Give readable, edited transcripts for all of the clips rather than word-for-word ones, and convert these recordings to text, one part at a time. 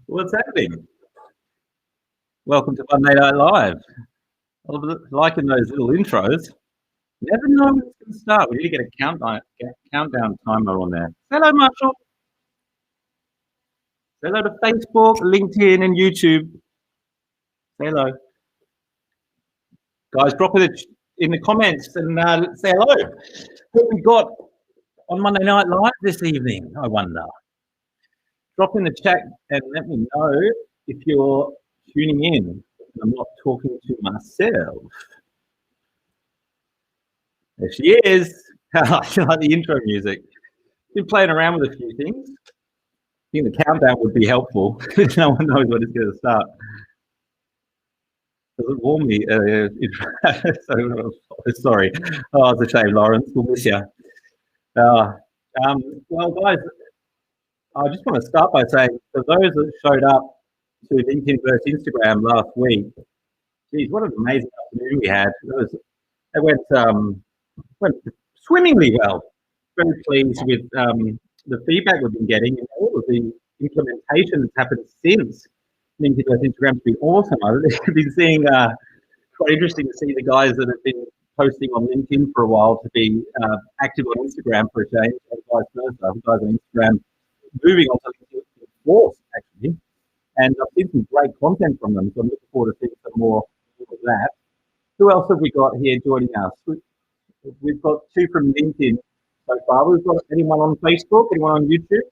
What's happening? Welcome to Monday Night Live. I was liking those little intros. Never know when it's going to start. We need to get a countdown timer on there. Hello, Marshall. Say hello to Facebook, LinkedIn, and YouTube. Say hello. Guys, drop it in the comments and say hello. What we got on Monday Night Live this evening, I wonder. Drop in the chat and let me know if you're tuning in. I'm not talking to myself. There she is. I like the intro music. Been playing around with a few things. I think the countdown would be helpful. No one knows when it's going to start. Does it warm me? Sorry. Oh, it's a shame, Lawrence. We'll miss you. Well, guys, I just want to start by saying, for those that showed up to LinkedIn versus Instagram last week, geez, what an amazing afternoon we had. It went swimmingly well. Very pleased with the feedback we've been getting and all of the implementation that's happened since LinkedIn versus Instagram has been awesome. I've been seeing quite interesting to see the guys that have been posting on LinkedIn for a while to be active on Instagram for a change, and vice versa. The guys on Instagram moving on to LinkedIn force, actually. And I've seen some great content from them, so I'm looking forward to seeing some more of that. Who else have we got here joining us? We've got two from LinkedIn so far. We've got anyone on Facebook, anyone on YouTube?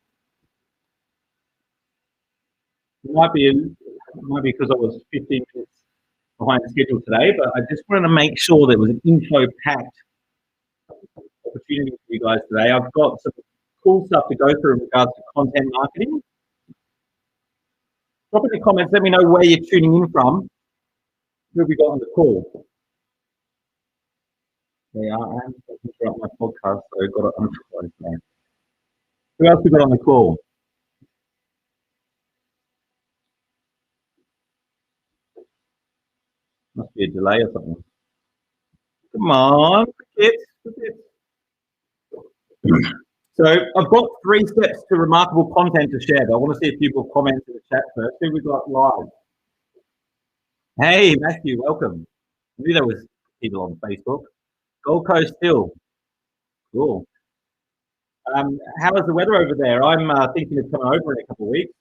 It might be because I was 15 minutes behind the schedule today, but I just wanted to make sure there was an info-packed opportunity for you guys today. I've got some cool stuff to go through in regards to content marketing. Drop in the comments, let me know where you're tuning in from. Who have we got on the call? They are. I am talking throughout my podcast, so I've got it on there. Who else we got on the call? Must be a delay or something. Come on, kids. So I've got 3 steps to remarkable content to share, but I want to see a few more comments in the chat first. Who we got live? Hey, Matthew, welcome. I knew there was people on Facebook. Gold Coast still. Cool. How is the weather over there? I'm thinking of coming over in a couple of weeks.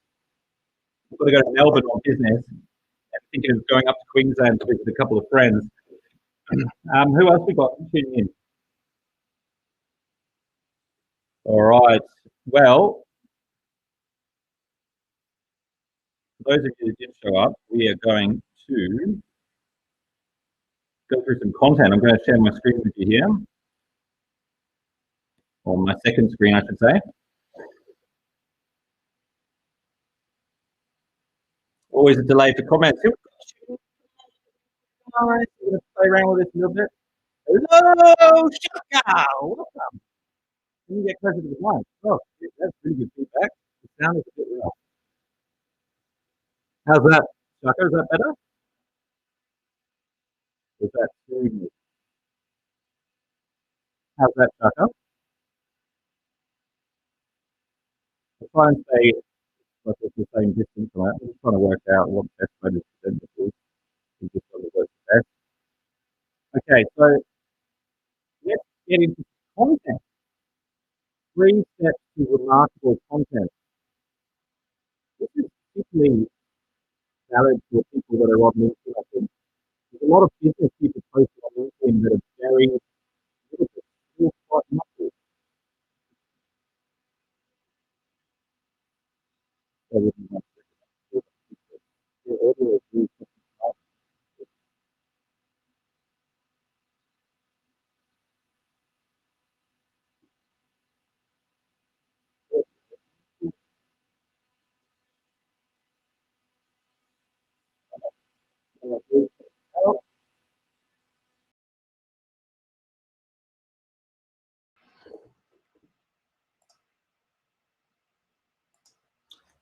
I've got to go to Melbourne on business. I'm thinking of going up to Queensland to visit a couple of friends. Who else we got tuning in? All right. Well, for those of you that did show up, we are going to go through some content. I'm going to share my screen with you here. Or my second screen, I should say. Always a delay for comments. All right, we're going to play around with this a little bit. Hello, Shaka. Welcome. Can you get closer to the mic? Oh, that's pretty good feedback. The sound is a bit rough. How's that, Shaka? Is that better? Is that too? How's that, Shaka? I'll try and stay like it's the same distance. Right? I'm just trying to work out what the best way to present this is. Just trying to work the best. Okay, so let's get into content. 3 steps to remarkable content. This is particularly valid for people that are on LinkedIn. I think there's a lot of business people posting on LinkedIn that are very little bit still quite much.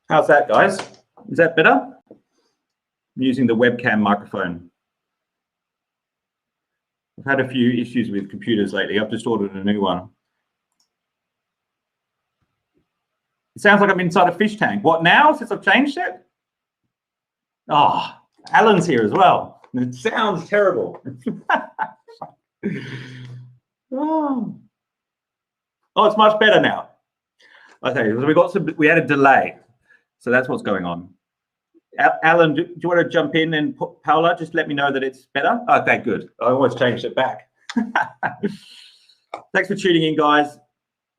How's that, guys? Is that better? I'm using the webcam microphone. I've had a few issues with computers lately. I've just ordered a new one. It sounds like I'm inside a fish tank. What now, since I've changed it? Oh, Alan's here as well. It sounds terrible. Oh, it's much better now. Okay, so we had a delay. So that's what's going on. Alan, do you want to jump in and Paola, just let me know that it's better? Okay, good. I almost changed it back. Thanks for tuning in, guys.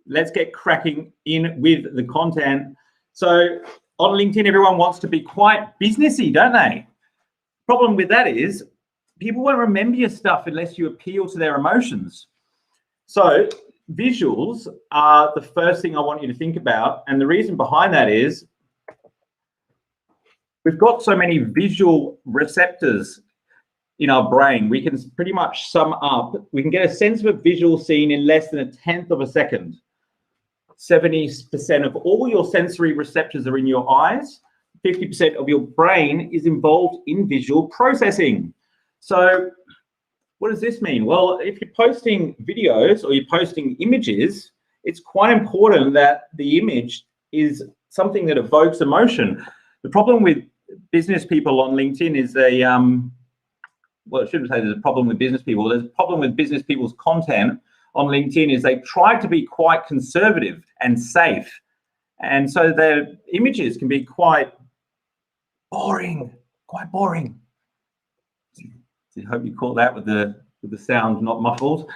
Let's get cracking in with the content. So on LinkedIn, everyone wants to be quite businessy, don't they? Problem with that is people won't remember your stuff unless you appeal to their emotions. So visuals are the first thing I want you to think about. And the reason behind that is we've got so many visual receptors in our brain. We can pretty much sum up, we can get a sense of a visual scene in less than 1/10 of a second. 70% of all your sensory receptors are in your eyes. 50% of your brain is involved in visual processing. So what does this mean? Well, if you're posting videos or you're posting images, it's quite important that the image is something that evokes emotion. The problem with business people on LinkedIn is well, I shouldn't say there's a problem with business people. There's a problem with business people's content on LinkedIn is they try to be quite conservative and safe. And so their images can be quite boring, I hope you caught that with the sound not muffled.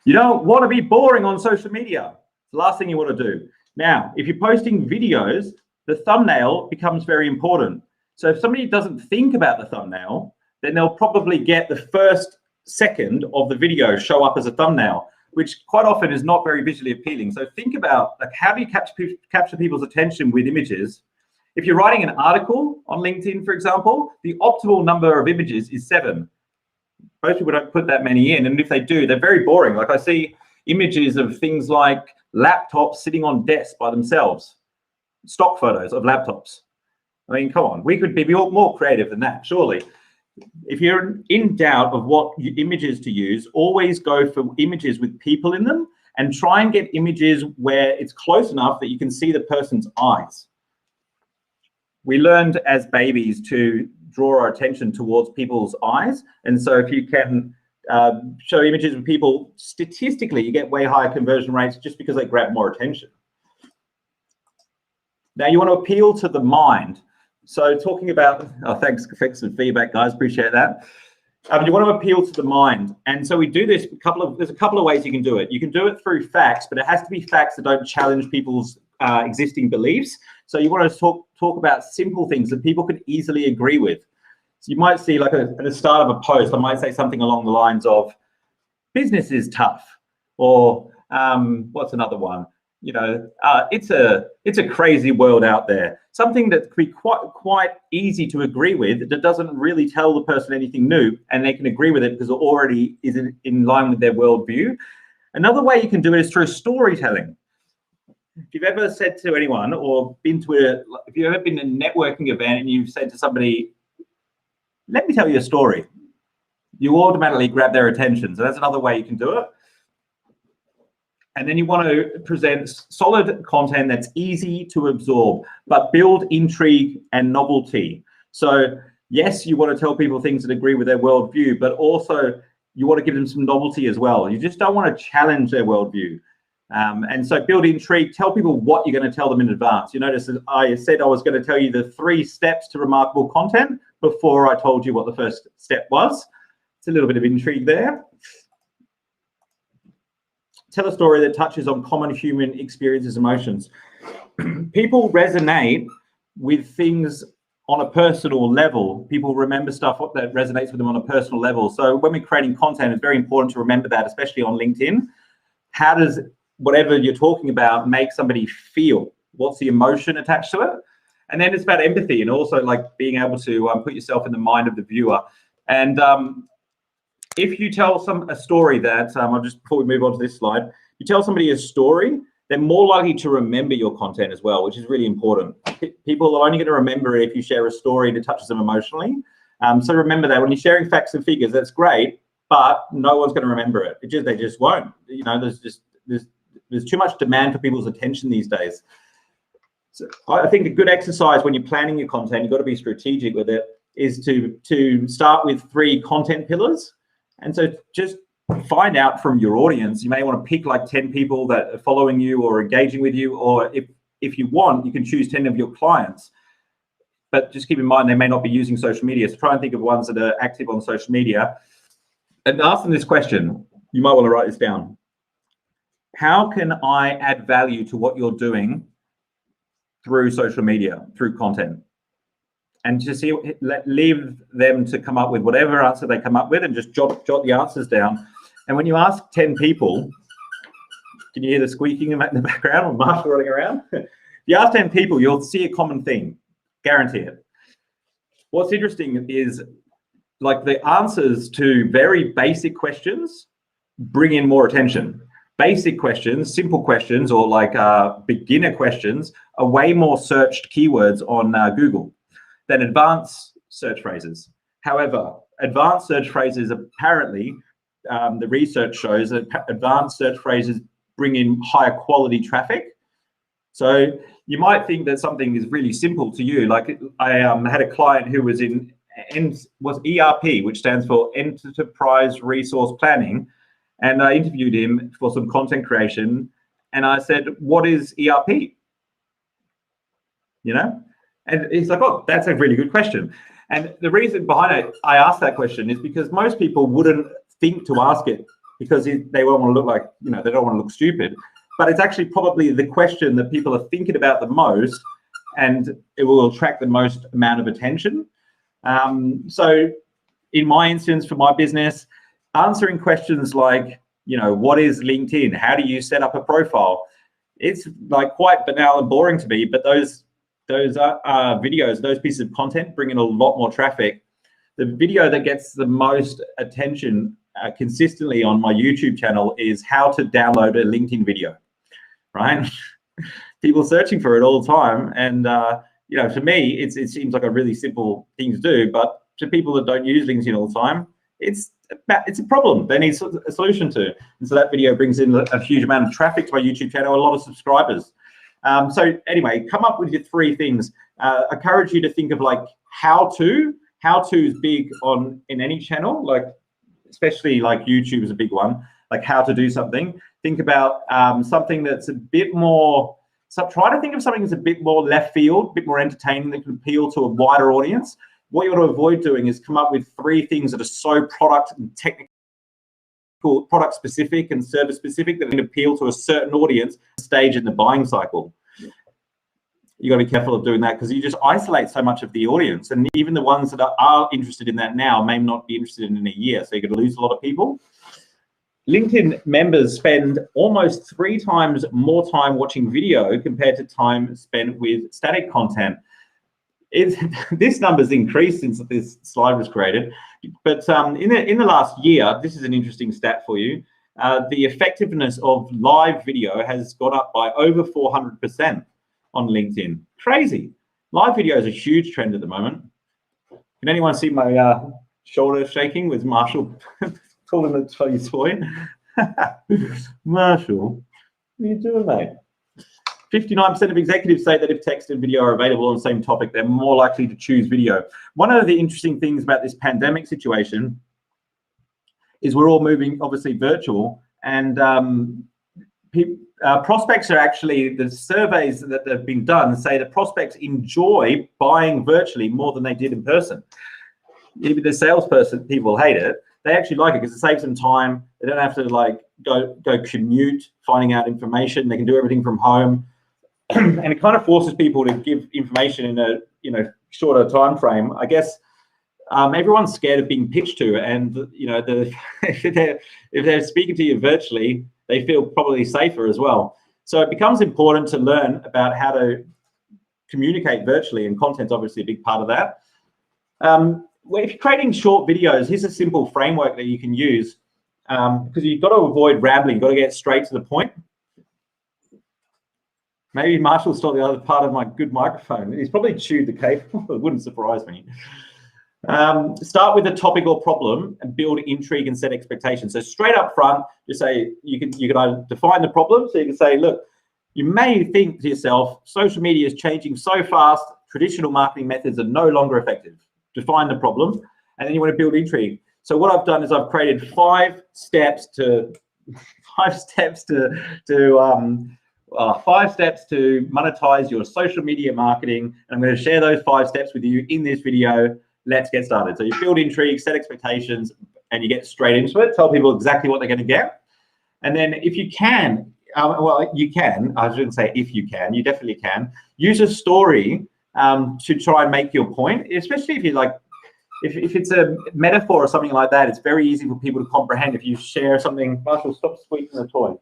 You don't want to be boring on social media. It's the last thing you want to do. Now, if you're posting videos, the thumbnail becomes very important. So if somebody doesn't think about the thumbnail, then they'll probably get the first second of the video show up as a thumbnail, which quite often is not very visually appealing. So think about, like, how do you capture people's attention with images? If you're writing an article on LinkedIn, for example, the optimal number of images is 7. Most people don't put that many in, and if they do, they're very boring. Like I see images of things like laptops sitting on desks by themselves, stock photos of laptops. I mean, come on, we could be more creative than that, surely. If you're in doubt of what images to use, always go for images with people in them and try and get images where it's close enough that you can see the person's eyes. We learned as babies to draw our attention towards people's eyes. And so if you can show images of people, statistically, you get way higher conversion rates just because they grab more attention. Now, you want to appeal to the mind. So talking about, thanks for feedback, guys, appreciate that. You want to appeal to the mind. And so we do this, there's a couple of ways you can do it. You can do it through facts, but it has to be facts that don't challenge people's existing beliefs. So you want to talk about simple things that people can easily agree with. So you might see, like at the start of a post, I might say something along the lines of, business is tough, or what's another one? You know, it's a crazy world out there. Something that could be quite easy to agree with, that doesn't really tell the person anything new, and they can agree with it because it already is in line with their worldview. Another way you can do it is through storytelling. If you've ever said to anyone, or if you've ever been in a networking event and you've said to somebody, let me tell you a story, you automatically grab their attention. So that's another way you can do it. And then you want to present solid content that's easy to absorb, but build intrigue and novelty. So yes, you want to tell people things that agree with their worldview, but also you want to give them some novelty as well. You just don't want to challenge their worldview. And so build intrigue, tell people what you're going to tell them in advance. You notice that I said I was going to tell you the 3 steps to remarkable content before I told you what the first step was. It's a little bit of intrigue there. Tell a story that touches on common human experiences, emotions. People resonate with things on a personal level. People remember stuff that resonates with them on a personal level. So when we're creating content, it's very important to remember that, especially on LinkedIn. How does whatever you're talking about make somebody feel? What's the emotion attached to it? And then it's about empathy, and also like being able to put yourself in the mind of the viewer. And if you tell a story that, before we move on to this slide, you tell somebody a story, they're more likely to remember your content as well, which is really important. People are only going to remember it if you share a story that touches them emotionally. So remember that when you're sharing facts and figures, that's great, but no one's going to remember it. They just won't. You know, there's too much demand for people's attention these days. So I think a good exercise when you're planning your content, you've got to be strategic with it, is to start with 3 content pillars. And so just find out from your audience. You may want to pick like 10 people that are following you or engaging with you, or if you want, you can choose 10 of your clients. But just keep in mind, they may not be using social media. So try and think of ones that are active on social media and ask them this question. You might want to write this down. How can I add value to what you're doing through social media, through content? And just leave them to come up with whatever answer they come up with, and just jot the answers down. And when you ask 10 people, can you hear the squeaking in the background or Marshall running around? If you ask 10 people, you'll see a common theme, guarantee it. What's interesting is like the answers to very basic questions bring in more attention. Basic questions, simple questions, or like beginner questions are way more searched keywords on Google than advanced search phrases. However, advanced search phrases, apparently, the research shows that advanced search phrases bring in higher quality traffic. So you might think that something is really simple to you. Like I had a client who was was ERP, which stands for Enterprise Resource Planning. And I interviewed him for some content creation. And I said, what is ERP? You know? And he's like, oh, that's a really good question. And the reason behind it, I asked that question, is because most people wouldn't think to ask it because they won't want to look like, you know, they don't want to look stupid. But it's actually probably the question that people are thinking about the most, and it will attract the most amount of attention. So in my instance, for my business, answering questions like, you know, what is LinkedIn? How do you set up a profile? It's like quite banal and boring to me, but those videos, those pieces of content bring in a lot more traffic. The video that gets the most attention consistently on my YouTube channel is how to download a LinkedIn video, right? People searching for it all the time. And, you know, to me, it seems like a really simple thing to do, but to people that don't use LinkedIn all the time, it's a problem they need a solution to. And so that video brings in a huge amount of traffic to my YouTube channel, a lot of subscribers. So anyway, come up with your 3 things. I encourage you to think of like how to is big in any channel, like especially like YouTube is a big one, like how to do something. Think about something that's a bit more, so try to think of something that's a bit more left field, a bit more entertaining, that can appeal to a wider audience. What you want to avoid doing is come up with 3 things that are so product and technical, product specific and service specific, that can appeal to a certain audience stage in the buying cycle. You got to be careful of doing that, because you just isolate so much of the audience, and even the ones that are interested in that now may not be interested in a year. So you're going to lose a lot of people. LinkedIn members spend almost 3 times more time watching video compared to time spent with static content. This number's increased since this slide was created, but in the last year, this is an interesting stat for you. The effectiveness of live video has gone up by over 400% on LinkedIn. Crazy. Live video is a huge trend at the moment. Can anyone see my shoulder shaking with Marshall calling the toy? Marshall, what are you doing, mate? 59% of executives say that if text and video are available on the same topic, they're more likely to choose video. One of the interesting things about this pandemic situation is we're all moving, obviously, virtual, and prospects are actually, the surveys that have been done say that prospects enjoy buying virtually more than they did in person. Even the salesperson, people hate it. They actually like it because it saves them time. They don't have to like go commute, finding out information. They can do everything from home. And it kind of forces people to give information in a shorter time frame. I guess everyone's scared of being pitched to, and if they're speaking to you virtually, they feel probably safer as well. So it becomes important to learn about how to communicate virtually, and content's obviously a big part of that. If you're creating short videos, here's a simple framework that you can use, because you've got to avoid rambling. You've got to get straight to the point. Maybe Marshall stole the other part of my good microphone. He's probably chewed the cable. It wouldn't surprise me. Start with a topic or problem and build intrigue and set expectations. So straight up front, just say you can either define the problem. So you can say, look, You may think to yourself, social media is changing so fast, traditional marketing methods are no longer effective. Define the problem, and then you want to build intrigue. So what I've done is I've created 5 steps to monetize your social media marketing. And I'm going to share those 5 steps with you in this video. Let's get started. So you build intrigue, set expectations, and you get straight into it. Tell people exactly what they're going to get. And then if you can, you can, I shouldn't say if you can, you definitely can, use a story to try and make your point, especially if you like, if it's a metaphor or something like that, it's very easy for people to comprehend. If you share something, Marshall, stop squeaking the toy.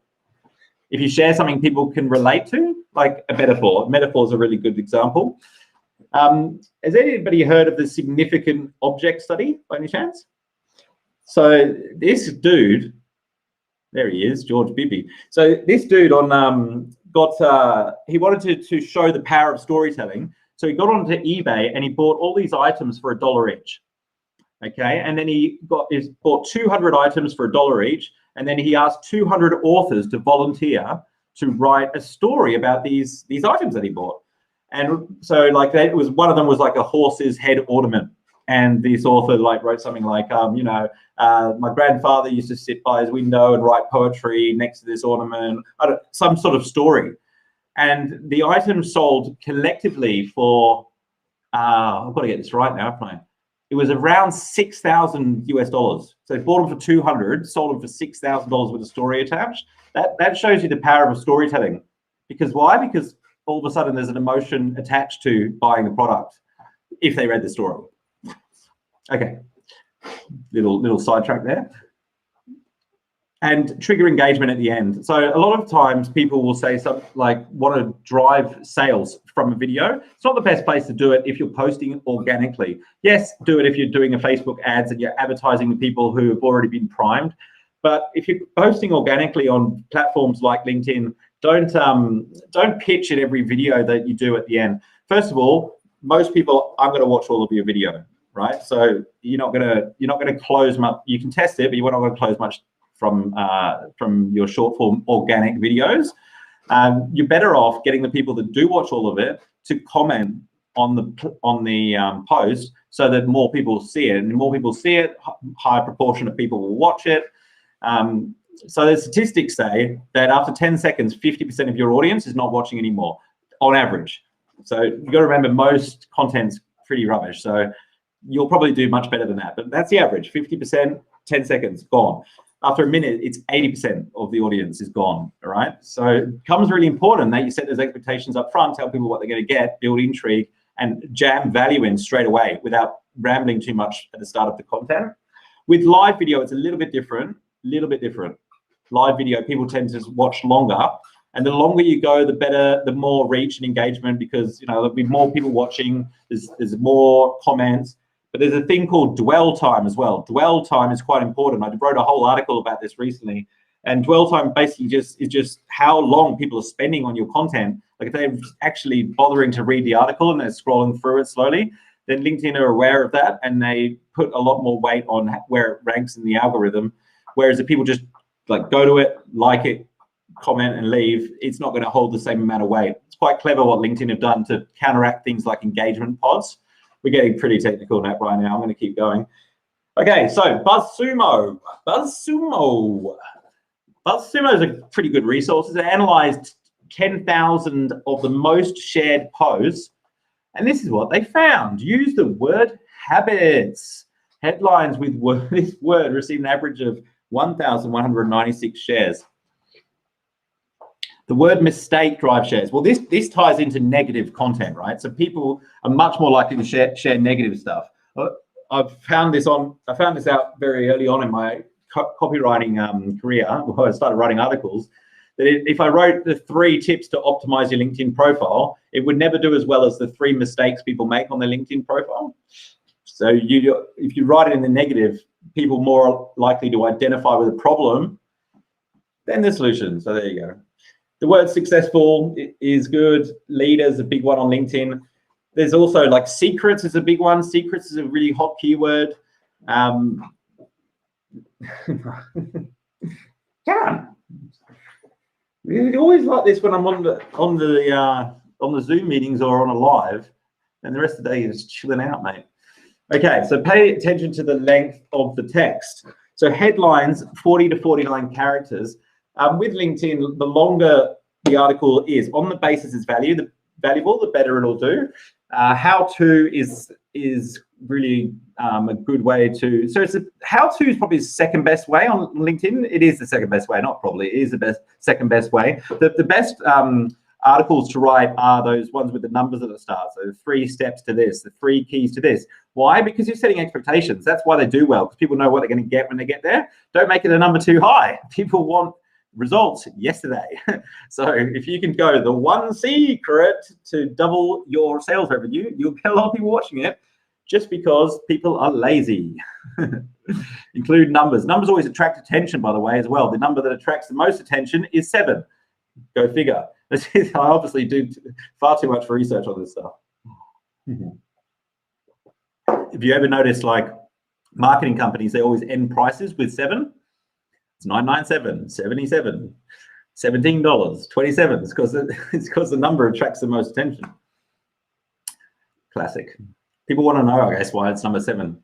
If you share something people can relate to, like a metaphor is a really good example. Has anybody heard of the significant object study by any chance? So this dude, there he is, George Bibby. So this dude he wanted to show the power of storytelling. So he got onto eBay and he bought all these items for $1 each. Okay, and then he bought 200 items for $1 each, and then he asked 200 authors to volunteer to write a story about these items that he bought. And so like that was, one of them was like a horse's head ornament, and this author like wrote something like my grandfather used to sit by his window and write poetry next to this ornament, some sort of story. And the items sold collectively for I've got to get this right now, haven't I? It was around $6,000 US. So they bought them for 200, sold them for $6,000 with a story attached. That shows you the power of storytelling. Because why? Because all of a sudden there's an emotion attached to buying the product if they read the story. Okay, little sidetrack there. And trigger engagement at the end. So a lot of times people will say something like, want to drive sales from a video. It's not the best place to do it if you're posting organically. Yes, do it if you're doing a Facebook ads and you're advertising to people who have already been primed. But if you're posting organically on platforms like LinkedIn, don't pitch at every video that you do at the end. First of all, most people aren't going to watch all of your video, right? So you're not going to close much. You can test it, but you're not going to close much from your short form organic videos. You're better off getting the people that do watch all of it to comment on the post so that more people see it, and the more people see it, higher proportion of people will watch it. So the statistics say that after 10 seconds, 50% of your audience is not watching anymore on average. So you got to remember, most content's pretty rubbish. So you'll probably do much better than that, but that's the average. 50%, 10 seconds, gone. After a minute, it's 80% of the audience is gone, all right? So it becomes really important that you set those expectations up front, tell people what they're going to get, build intrigue, and jam value in straight away without rambling too much at the start of the content. With live video, it's a little bit different. Live video, people tend to watch longer, and the longer you go, the better, the more reach and engagement, because there'll be more people watching, there's more comments. But there's a thing called dwell time as well. Dwell time is quite important. I wrote a whole article about this recently. And dwell time basically is just how long people are spending on your content. Like if they're actually bothering to read the article and they're scrolling through it slowly, then LinkedIn are aware of that and they put a lot more weight on where it ranks in the algorithm. Whereas if people just like go to it, like it, comment and leave, it's not going to hold the same amount of weight. It's quite clever what LinkedIn have done to counteract things like engagement pods. We're getting pretty technical right now. I'm going to keep going. Okay, so BuzzSumo. BuzzSumo is a pretty good resource. It analyzed 10,000 of the most shared posts, and this is what they found. Use the word habits. Headlines with this word received an average of 1,196 shares. The word mistake drive shares. Well, this ties into negative content, right? So people are much more likely to share negative stuff. I found this out very early on in my copywriting career, where I started writing articles, that if I wrote the 3 tips to optimize your LinkedIn profile, it would never do as well as the 3 mistakes people make on their LinkedIn profile. So if you write it in the negative, people are more likely to identify with a problem than the solution. So there you go. The word successful is good. Leaders, a big one on LinkedIn. There's also like secrets is a big one. Secrets is a really hot keyword. Yeah. It's always like this when I'm on the Zoom meetings or on a live, and the rest of the day is chilling out, mate. Okay, so pay attention to the length of the text. So headlines, 40 to 49 characters. With LinkedIn, the longer the article is, on the basis it's valuable, the better it'll do. How-to is really a good way to. So it's how-to is probably the second best way on LinkedIn. It is the second best way, not probably. It is the second best way. The best articles to write are those ones with the numbers at the start. So 3 steps to this, the 3 keys to this. Why? Because you're setting expectations. That's why they do well, because people know what they're going to get when they get there. Don't make it a number too high. People want results yesterday. So if you can go the one secret to double your sales revenue, you'll get a lot of people watching it just because people are lazy. Include numbers. Numbers always attract attention, by the way, as well. The number that attracts the most attention is 7. Go figure. I obviously do far too much research on this stuff. If you ever notice, like marketing companies, they always end prices with 7. It's $9.97, $77, $17, $27. It's because the number attracts the most attention. Classic. People want to know, I guess, why it's number 7.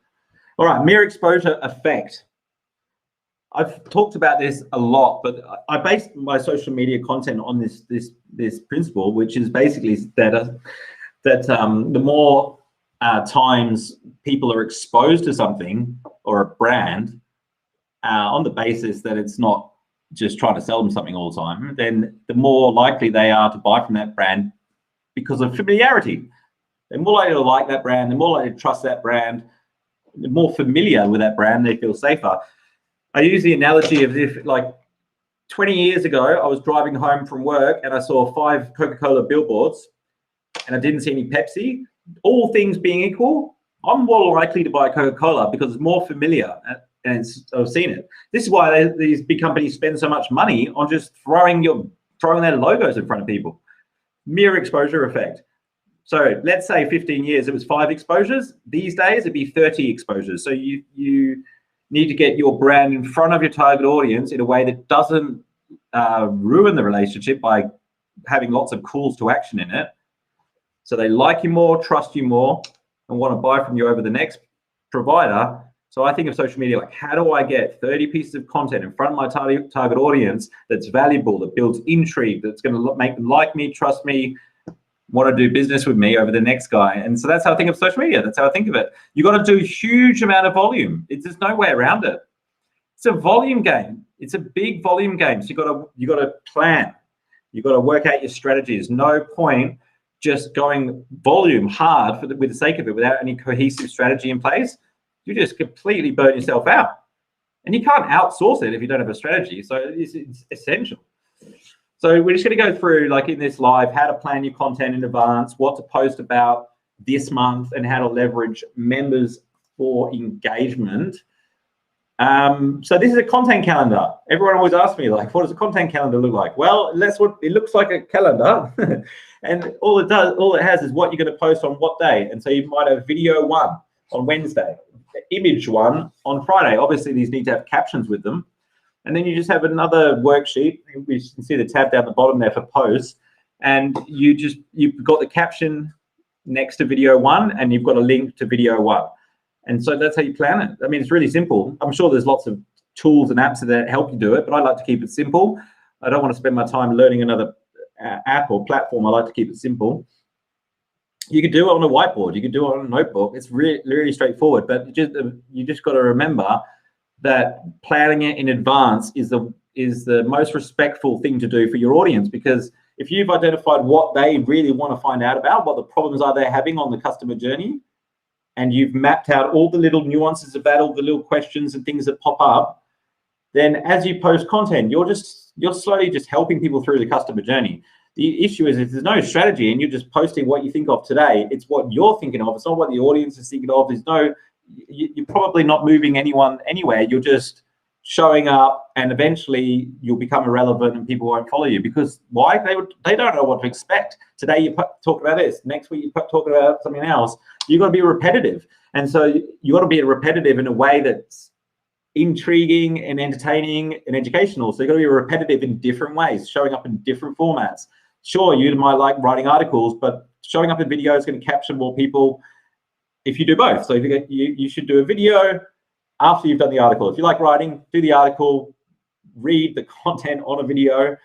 All right, mere exposure effect. I've talked about this a lot, but I base my social media content on this principle, which is basically that the more times people are exposed to something or a brand on the basis that it's not just trying to sell them something all the time, then the more likely they are to buy from that brand because of familiarity. They're more likely to like that brand, they're more likely to trust that brand, they're more familiar with that brand, they feel safer. I use the analogy of if, like, 20 years ago, I was driving home from work and I saw 5 Coca-Cola billboards and I didn't see any Pepsi. All things being equal, I'm more likely to buy Coca-Cola because it's more familiar and I've seen it. This is why these big companies spend so much money on just throwing their logos in front of people. Mere exposure effect. So let's say 15 years, it was 5 exposures. These days, it'd be 30 exposures. So you need to get your brand in front of your target audience in a way that doesn't ruin the relationship by having lots of calls to action in it. So they like you more, trust you more, and want to buy from you over the next provider. So I think of social media like, how do I get 30 pieces of content in front of my target audience that's valuable, that builds intrigue, that's going to make them like me, trust me, want to do business with me over the next guy. And so that's how I think of social media. That's how I think of it. You got to do a huge amount of volume. There's no way around it. It's a volume game. It's a big volume game. So you got to plan. You got to work out your strategies. No point just going volume hard with the sake of it without any cohesive strategy in place. You just completely burn yourself out. And you can't outsource it if you don't have a strategy. So it's essential. So we're just going to go through, like in this live, how to plan your content in advance, what to post about this month, and how to leverage members for engagement. So this is a content calendar. Everyone always asks me, like, what does a content calendar look like? Well, that's what it looks like, a calendar. And all it has is what you're going to post on what day. And so you might have video 1 on Wednesday, image 1 on Friday. Obviously, these need to have captions with them. And then you just have another worksheet. You can see the tab down the bottom there for posts. And you've got the caption next to video 1, and you've got a link to video 1. And so that's how you plan it. I mean, it's really simple. I'm sure there's lots of tools and apps that help you do it, but I like to keep it simple. I don't want to spend my time learning another app or platform. I like to keep it simple. You could do it on a whiteboard. You could do it on a notebook. It's really straightforward, but you just got to remember that planning it in advance is the most respectful thing to do for your audience, because if you've identified what they really want to find out about, what the problems are they're having on the customer journey, and you've mapped out all the little nuances of that, all the little questions and things that pop up, then as you post content, you're slowly just helping people through the customer journey. The issue is if there's no strategy and you're just posting what you think of today, it's what you're thinking of. It's not what the audience is thinking of. You're probably not moving anyone anywhere. You're just showing up, and eventually you'll become irrelevant and people won't follow you. Because why? They don't know what to expect. Today you talk about this. Next week you talk about something else. You've got to be repetitive. And so you got to be repetitive in a way that's intriguing and entertaining and educational. So you've got to be repetitive in different ways, showing up in different formats. Sure, you might like writing articles, but showing up in video is going to capture more people if you do both. So if you should do a video after you've done the article. If you like writing, do the article, read the content on a video,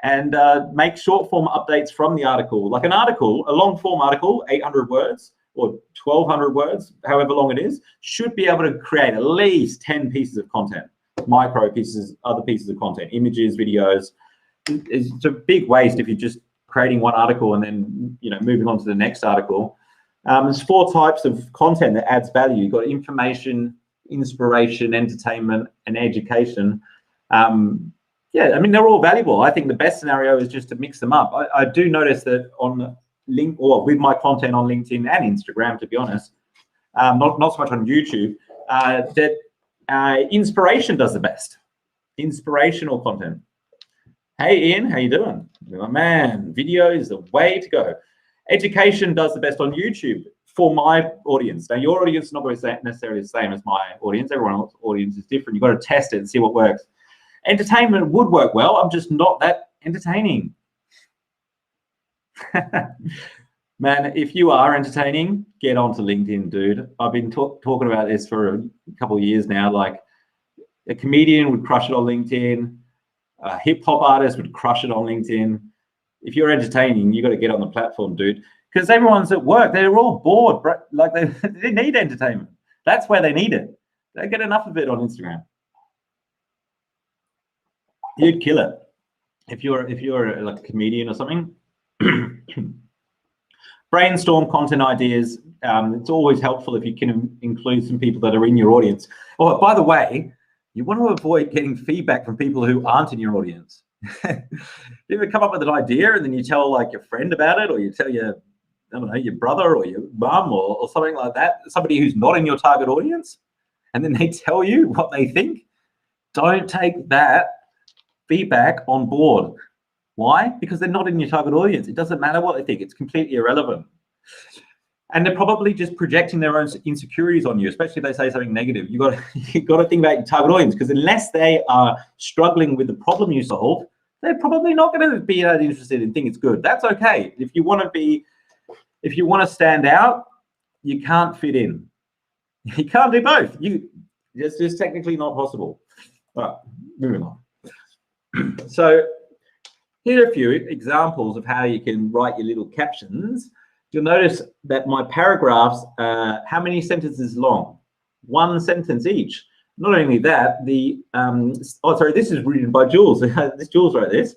and make short form updates from the article. Like an article, a long form article, 800 words or 1,200 words, however long it is, should be able to create at least 10 pieces of content, micro pieces, other pieces of content, images, videos. It's a big waste if you're just creating one article and then moving on to the next article. There's 4 types of content that adds value. You've got information, inspiration, entertainment, and education. Yeah, I mean, they're all valuable. I think the best scenario is just to mix them up. I do notice that on with my content on LinkedIn and Instagram, to be honest, not so much on YouTube, that inspiration does the best. Inspirational content. Hey, Ian, how you doing? Oh, man, video is the way to go. Education does the best on YouTube for my audience. Now, your audience is not always necessarily the same as my audience. Everyone's audience is different. You've got to test it and see what works. Entertainment would work well. I'm just not that entertaining. Man, if you are entertaining, get onto LinkedIn, dude. I've been talking about this for a couple of years now. Like, a comedian would crush it on LinkedIn. A hip-hop artist would crush it on LinkedIn. If you're entertaining, you got to get on the platform, dude. Because everyone's at work. They're all bored. Like, they need entertainment. That's where they need it. They get enough of it on Instagram. You'd kill it if you're like a comedian or something. Brainstorm content ideas. It's always helpful if you can include some people that are in your audience. Oh, by the way, you want to avoid getting feedback from people who aren't in your audience. You ever come up with an idea and then you tell like your friend about it, or you tell your, I don't know, your brother or your mum or something like that, somebody who's not in your target audience, and then they tell you what they think? Don't take that feedback on board. Why? Because they're not in your target audience. It doesn't matter what they think. It's completely irrelevant. And they're probably just projecting their own insecurities on you, especially if they say something negative. You've got to think about your target audience, because unless they are struggling with the problem you solve, they're probably not going to be that interested and think it's good. That's okay. If you want to stand out, you can't fit in. You can't do both. It's just technically not possible. All right, moving on. So here are a few examples of how you can write your little captions. You'll notice that my paragraphs are how many sentences long? 1 sentence each. Not only that, this is written by Jules. Jules wrote this.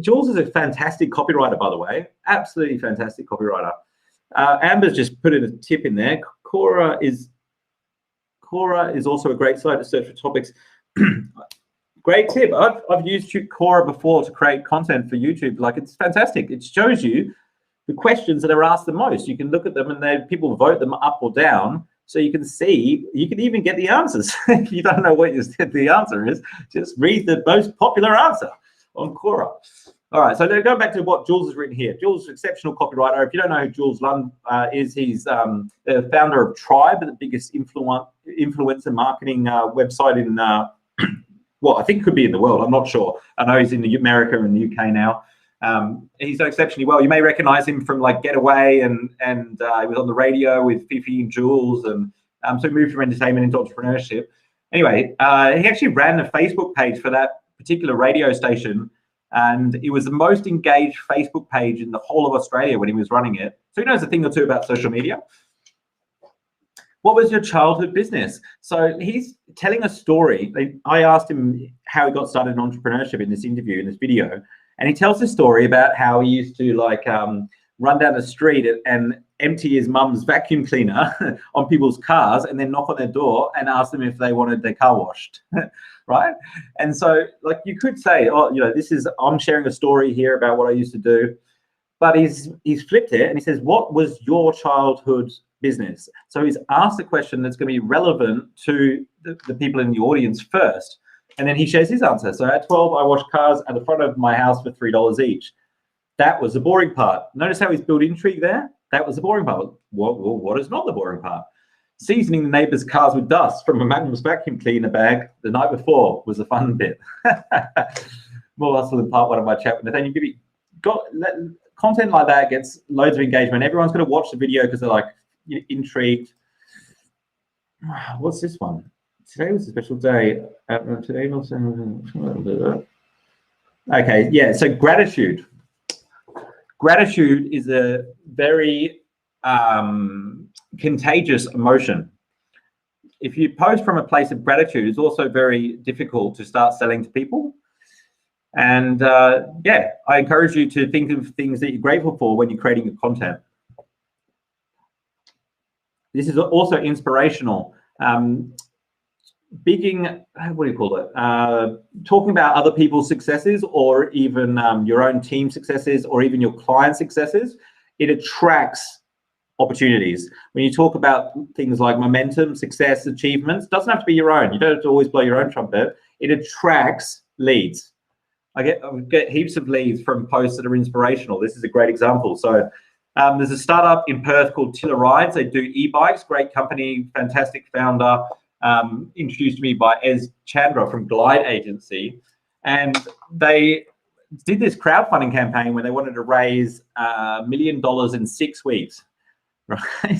Jules is a fantastic copywriter, by the way. Absolutely fantastic copywriter. Amber's just put in a tip in there. Quora is also a great site to search for topics. Great tip. I've used Quora before to create content for YouTube. Like, it's fantastic. It shows you the questions that are asked the most. You can look at them and people vote them up or down, so you can see, you can even get the answers. If you don't know what the answer is, just read the most popular answer on Quora. All right, so now going back to what Jules has written here. Jules is an exceptional copywriter. If you don't know who Jules Lund is, he's the founder of Tribe, the biggest influencer marketing website in well, I think it could be in the world. I'm not sure. I know he's in America and the UK now. He's done exceptionally well. You may recognize him from like Getaway, and he was on the radio with Fifi and Jules, and so he moved from entertainment into entrepreneurship. Anyway, he actually ran a Facebook page for that particular radio station, and it was the most engaged Facebook page in the whole of Australia when he was running it. So he knows a thing or two about social media. What was your childhood business? So he's telling a story. I asked him how he got started in entrepreneurship in this interview, in this video. And he tells a story about how he used to like run down the street and empty his mum's vacuum cleaner on people's cars, and then knock on their door and ask them if they wanted their car washed, right? And so like you could say, oh, I'm sharing a story here about what I used to do. But he's flipped it and he says, what was your childhood business? So he's asked a question that's going to be relevant to the people in the audience first. And then he shares his answer. So at 12, I washed cars at the front of my house for $3 each. That was the boring part. Notice how he's built intrigue there? That was the boring part. What is not the boring part? Seasoning the neighbour's cars with dust from a Magnum's vacuum cleaner bag the night before was a fun bit. More hustle than part one of my chat with Nathanial. Bibby. Content like that gets loads of engagement. Everyone's going to watch the video because they're like intrigued. What's this one? Today was a special day. Today also. Okay, yeah. So gratitude. Gratitude is a very contagious emotion. If you post from a place of gratitude, it's also very difficult to start selling to people. And yeah, I encourage you to think of things that you're grateful for when you're creating your content. This is also inspirational. What do you call it? Talking about other people's successes, or even your own team successes, or even your client successes, it attracts opportunities. When you talk about things like momentum, success, achievements, it doesn't have to be your own. You don't have to always blow your own trumpet. It attracts leads. I get heaps of leads from posts that are inspirational. This is a great example. So there's a startup in Perth called Tiller Rides. They do e-bikes, great company, fantastic founder, introduced me by Ez Chandra from Glide Agency. And they did this crowdfunding campaign where they wanted to raise $1 million in 6 weeks. Right.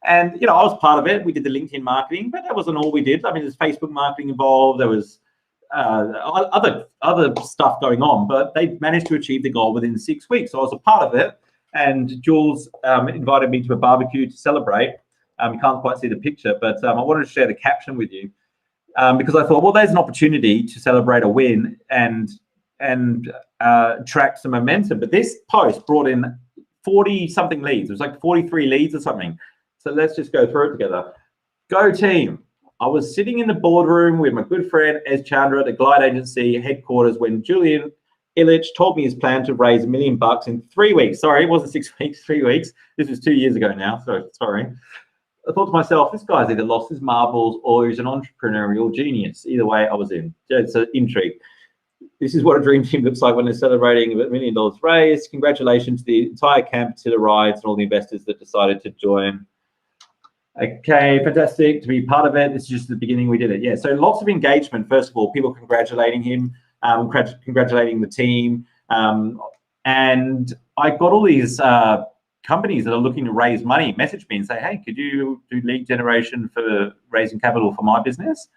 And, you know, I was part of it. We did the LinkedIn marketing, but that wasn't all we did. I mean, there's Facebook marketing involved. There was other stuff going on, but they managed to achieve the goal within 6 weeks. So I was a part of it. And Jules invited me to a barbecue to celebrate. You can't quite see the picture, but I wanted to share the caption with you because I thought, well, there's an opportunity to celebrate a win and track some momentum. But this post brought in 40-something leads. It was like 43 leads or something. So let's just go through it together. Go team. I was sitting in the boardroom with my good friend Ez Chandra at the Glide Agency headquarters when Julian Illich told me his plan to raise $1 million in 3 weeks. Sorry, it wasn't 6 weeks, 3 weeks. This was 2 years ago now, so sorry. I thought to myself, this guy's either lost his marbles or he's an entrepreneurial genius. Either way, I was in. It's an intrigue. This is what a dream team looks like when they're celebrating $1 million raised. Congratulations to the entire camp, to the rides, and all the investors that decided to join. Okay, fantastic to be part of it. This is just the beginning. We did it. Yeah, so lots of engagement. First of all, people congratulating him, congratulating the team. And I got all these companies that are looking to raise money message me and say, hey, could you do lead generation for raising capital for my business?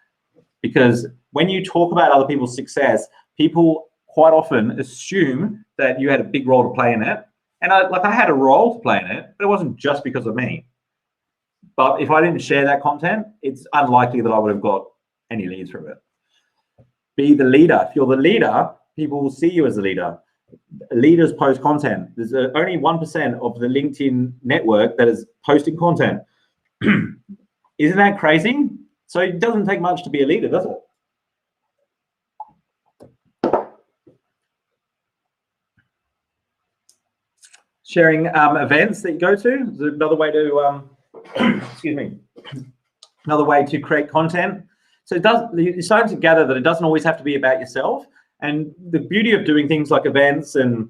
Because when you talk about other people's success, people quite often assume that you had a big role to play in it. And I had a role to play in it, but it wasn't just because of me. But if I didn't share that content, it's unlikely that I would have got any leads from it. Be the leader. If you're the leader, people will see you as a leader. Leaders post content. There's only 1% of the LinkedIn network that is posting content. Isn't that crazy? So it doesn't take much to be a leader, does it? Sharing events that you go to is another way to, excuse me, another way to create content. So you're starting to gather that it doesn't always have to be about yourself. And the beauty of doing things like events and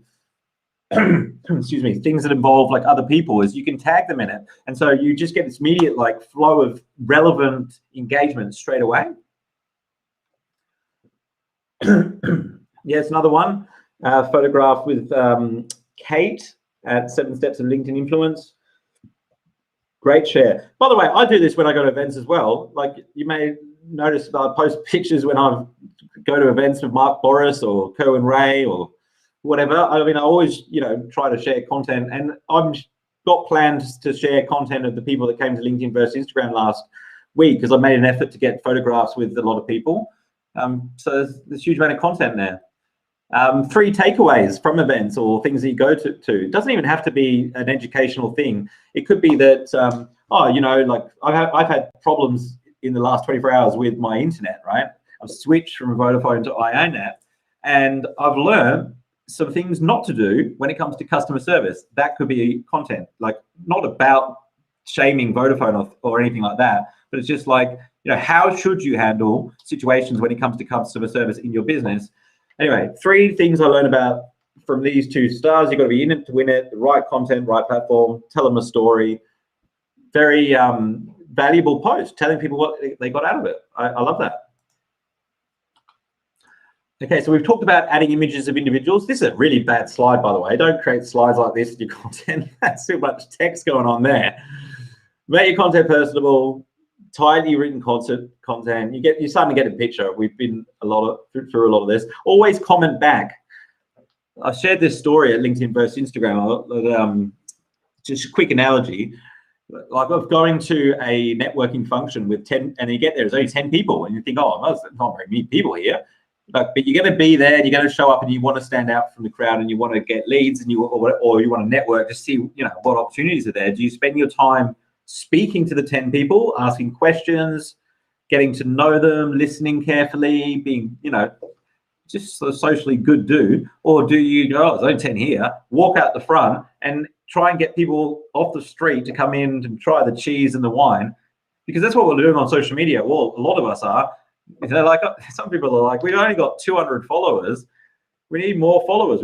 excuse me, things that involve like other people is you can tag them in it. And so you just get this immediate like flow of relevant engagement straight away. Yes, another one, photograph with Kate at 7 Steps of LinkedIn Influence. Great share. By the way, I do this when I go to events as well. Like you may notice that I post pictures when I go to events with Mark Boris or Kerwin Ray or whatever. I mean, I always, try to share content, and I've got plans to share content of the people that came to LinkedIn versus Instagram last week because I made an effort to get photographs with a lot of people. So there's a huge amount of content there. 3 takeaways from events or things that you go to. It doesn't even have to be an educational thing. It could be that, like I've had problems in the last 24 hours with my internet, right? I've switched from Vodafone to IONET, and I've learned some things not to do when it comes to customer service. That could be content, like not about shaming Vodafone or anything like that, but it's just like, how should you handle situations when it comes to customer service in your business? Anyway, 3 things I learned about from these 2 stars. You've got to be in it to win it, the right content, right platform, tell them a story. Very valuable post, telling people what they got out of it. I love that. Okay, so we've talked about adding images of individuals. This is a really bad slide, by the way. Don't create slides like this in your content. That's too much text going on there. Make your content personable, tightly written content. You're starting to get a picture. We've been through a lot of this. Always comment back. I shared this story at LinkedIn versus Instagram. Just a quick analogy. Like of going to a networking function with 10, and you get there, there's only 10 people, and you think, oh, there's not very many people here. But you're going to be there, and you're going to show up, and you want to stand out from the crowd, and you want to get leads, and or you want to network to see, what opportunities are there. Do you spend your time speaking to the 10 people, asking questions, getting to know them, listening carefully, being, just sort of socially good dude, or do you go, oh, there's only 10 here, walk out the front and try and get people off the street to come in and try the cheese and the wine? Because that's what we're doing on social media. Well, a lot of us are. Like some people are like, we've only got 200 followers. We need more followers.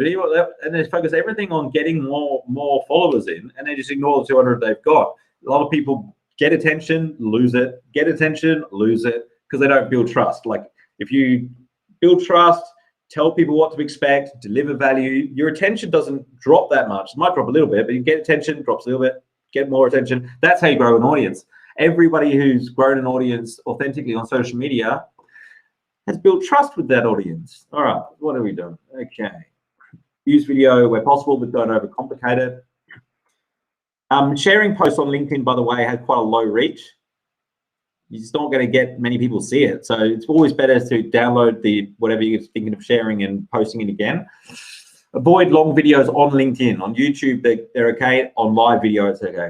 And they focus everything on getting more followers in, and they just ignore the 200 they've got. A lot of people get attention, lose it, get attention, lose it, because they don't build trust. Like if you build trust, tell people what to expect, deliver value, your attention doesn't drop that much. It might drop a little bit, but you get attention, drops a little bit, get more attention. That's how you grow an audience. Everybody who's grown an audience authentically on social media has built trust with that audience. All right, what are we doing? Okay. Use video where possible, but don't overcomplicate it. Sharing posts on LinkedIn, by the way, has quite a low reach. You're just not going to get many people see it. So it's always better to download whatever you're thinking of sharing and posting it again. Avoid long videos on LinkedIn. On YouTube, they're okay. On live video, it's okay.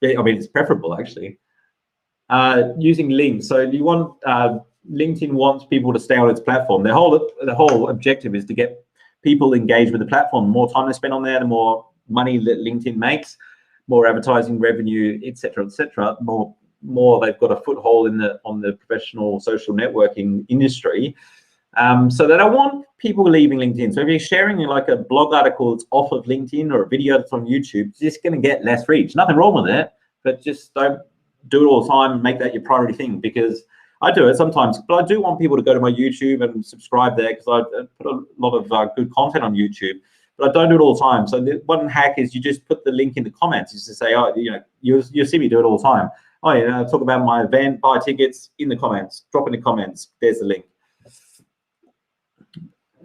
I mean, it's preferable, actually. Using links. So you want LinkedIn wants people to stay on its platform. The whole objective is to get people engaged with the platform. The more time they spend on there, the more money that LinkedIn makes, more advertising revenue, etc., etc. More they've got a foothold on the professional social networking industry. So they don't want people leaving LinkedIn. So if you're sharing like a blog article that's off of LinkedIn or a video that's on YouTube, it's just going to get less reach. Nothing wrong with it, but just don't do it all the time and make that your priority thing, because I do it sometimes, but I do want people to go to my YouTube and subscribe there, because I put a lot of good content on YouTube, but I don't do it all the time. So the one hack is you just put the link in the comments, just to say, oh, you'll see me do it all the time. Oh, talk about my event, buy tickets, in the comments, drop in the comments, there's the link.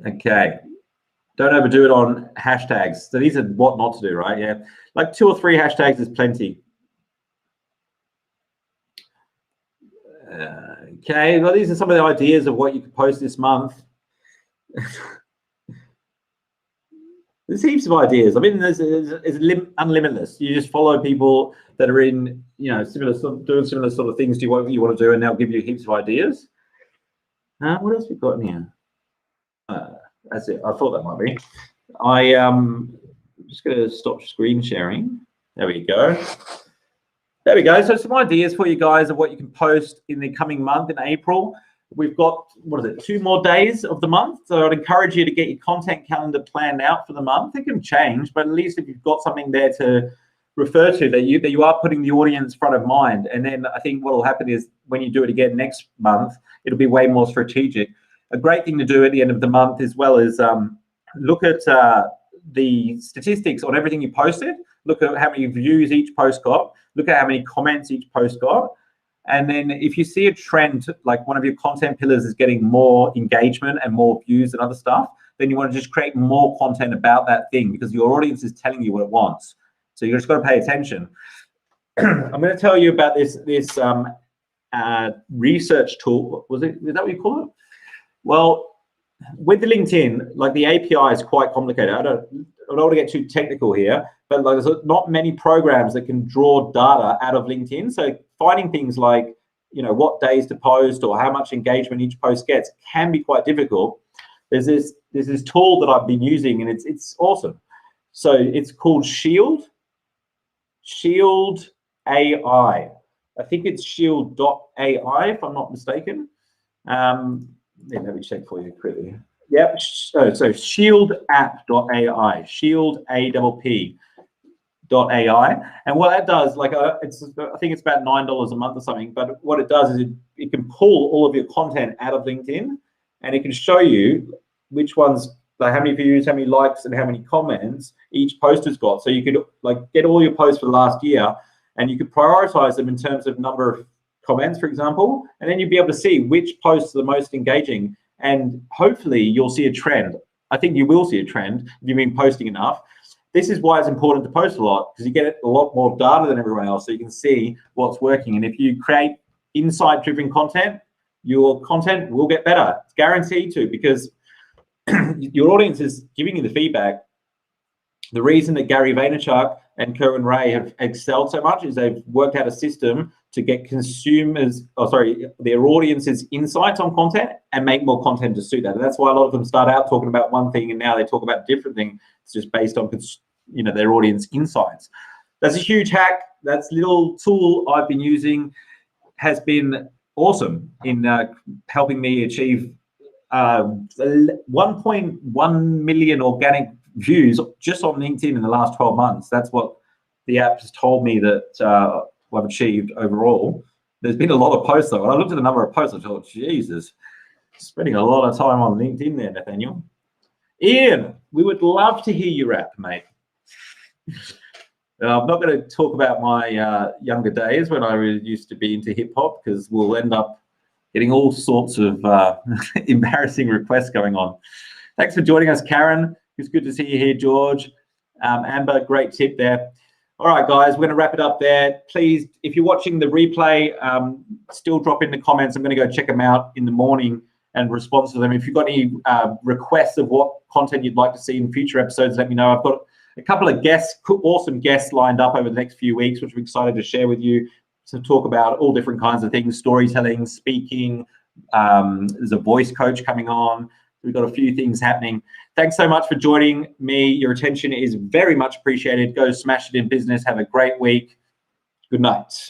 Okay. Don't overdo it on hashtags. So these are what not to do, right? Yeah. Like 2 or 3 hashtags is plenty. Okay, well, these are some of the ideas of what you could post this month. There's heaps of ideas. I mean, it's unlimitless. You just follow people that are in, doing similar sort of things to what you want to do, and they'll give you heaps of ideas. What else we got in here? That's it. I thought that might be. I'm just going to stop screen sharing. There we go. There we go. So some ideas for you guys of what you can post in the coming month in April. We've got, 2 more days of the month. So I'd encourage you to get your content calendar planned out for the month. It can change, but at least if you've got something there to refer to, that you are putting the audience front of mind. And then I think what will happen is when you do it again next month, it'll be way more strategic. A great thing to do at the end of the month as well is look at the statistics on everything you posted. Look at how many views each post got. Look at how many comments each post got. And then if you see a trend, like one of your content pillars is getting more engagement and more views and other stuff, then you want to just create more content about that thing, because your audience is telling you what it wants. So you just got to pay attention. I'm going to tell you about this research tool. Is that what you call it? Well, with the LinkedIn, like the API is quite complicated. I don't want to get too technical here, but like there's not many programs that can draw data out of LinkedIn. So finding things like, what days to post or how much engagement each post gets can be quite difficult. There's this tool that I've been using, and it's awesome. So it's called Shield AI. I think it's shield.ai if I'm not mistaken. Let me check for you quickly. Yep. So shieldapp.ai, shield APP. AI, and what that does, like I think it's about $9 a month or something, but what it does is it can pull all of your content out of LinkedIn, and it can show you which ones, like how many views, how many likes, and how many comments each post has got. So you could like get all your posts for the last year, and you could prioritize them in terms of number of comments, for example, and then you'd be able to see which posts are the most engaging, and hopefully you'll see a trend. I think you will see a trend if you've been posting enough. This is why it's important to post a lot, because you get a lot more data than everyone else, so you can see what's working. And if you create insight-driven content, your content will get better. It's guaranteed to, because your audience is giving you the feedback. The reason that Gary Vaynerchuk and Kerwin Ray have excelled so much is they've worked out a system to get their audience's insights on content and make more content to suit that. And that's why a lot of them start out talking about one thing and now they talk about different things. It's just based on, their audience insights. That's a huge hack. That's little tool I've been using has been awesome in helping me achieve 1.1 million organic views just on LinkedIn in the last 12 months. That's what the app has told me that I've achieved overall. There's been a lot of posts though. When I looked at the number of posts, I thought, Jesus, spending a lot of time on LinkedIn there, Nathaniel. Ian, we would love to hear your rap, mate. I'm not going to talk about my younger days when I used to be into hip hop, because we'll end up getting all sorts of embarrassing requests going on. Thanks for joining us, Karen. It's good to see you here, George. Amber, great tip there. All right, guys, we're going to wrap it up there. Please, if you're watching the replay, still drop in the comments. I'm going to go check them out in the morning and respond to them. If you've got any requests of what content you'd like to see in future episodes, let me know. I've got a couple of awesome guests lined up over the next few weeks, which I'm excited to share with you, to talk about all different kinds of things: storytelling, speaking. There's a voice coach coming on. We've got a few things happening. Thanks so much for joining me. Your attention is very much appreciated. Go smash it in business. Have a great week. Good night.